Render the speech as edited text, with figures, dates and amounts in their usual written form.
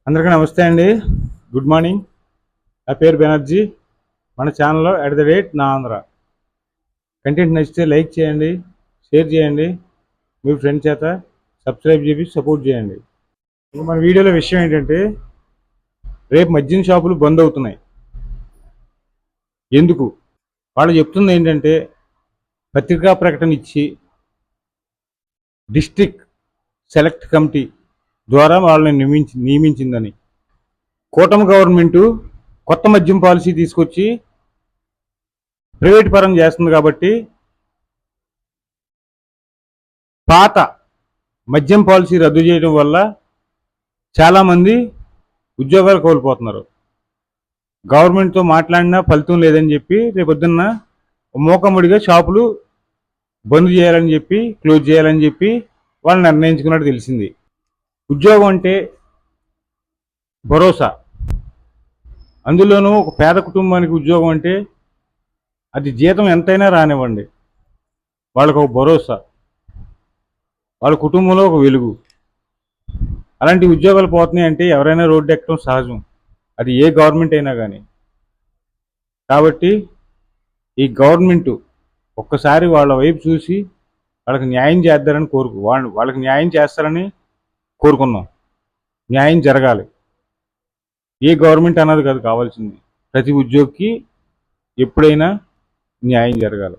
అందరికీ నమస్తే అండి. Good morning. నా పేరు బెనర్జీ. మన ఛానల్లో @ నా ఆంధ్ర కంటెంట్ నచ్చితే లైక్ చేయండి, షేర్ చేయండి, మీ ఫ్రెండ్ చేత సబ్స్క్రైబ్ చేసి సపోర్ట్ చేయండి. మన వీడియోలో విషయం ఏంటంటే, రేపు మద్యం షాపులు బంద్ అవుతున్నాయి. ఎందుకు? వాళ్ళు చెప్తుంది ఏంటంటే, పత్రికా ప్రకటన ఇచ్చి డిస్ట్రిక్ట్ సెలెక్ట్ కమిటీ ద్వారా వాళ్ళని నియమించిందని. కూటమి గవర్నమెంటు కొత్త మద్యం పాలసీ తీసుకొచ్చి ప్రైవేట్ పరం చేస్తుంది కాబట్టి పాత మద్యం పాలసీ రద్దు చేయడం వల్ల చాలామంది ఉద్యోగాలు కోల్పోతున్నారు. గవర్నమెంట్తో మాట్లాడినా ఫలితం లేదని చెప్పి రేపొద్దున్న మూకమ్మడిగా షాపులు బంద్ చేయాలని చెప్పి క్లోజ్ చేయాలని చెప్పి వాళ్ళు నిర్ణయించుకున్నట్టు తెలిసింది. ఉద్యోగం అంటే భరోసా. అందులోనూ ఒక పేద కుటుంబానికి ఉద్యోగం అంటే అది జీతం ఎంతైనా రానివ్వండి, వాళ్ళకు ఒక భరోసా, వాళ్ళ కుటుంబంలో ఒక వెలుగు. అలాంటి ఉద్యోగాలు పోతున్నాయి అంటే ఎవరైనా రోడ్డు ఎక్కడం సహజం, అది ఏ గవర్నమెంట్ అయినా కానీ. కాబట్టి ఈ గవర్నమెంటు ఒక్కసారి వాళ్ళ వైపు చూసి వాళ్ళకి న్యాయం చేద్దారని వాళ్ళకి న్యాయం చేస్తారని కోరుకున్నాం. న్యాయం జరగాలి. ఏ గవర్నమెంట్ అన్నది కాదు కావాల్సింది, ప్రతి ఉద్యోగికి ఎప్పుడైనా న్యాయం జరగాలి.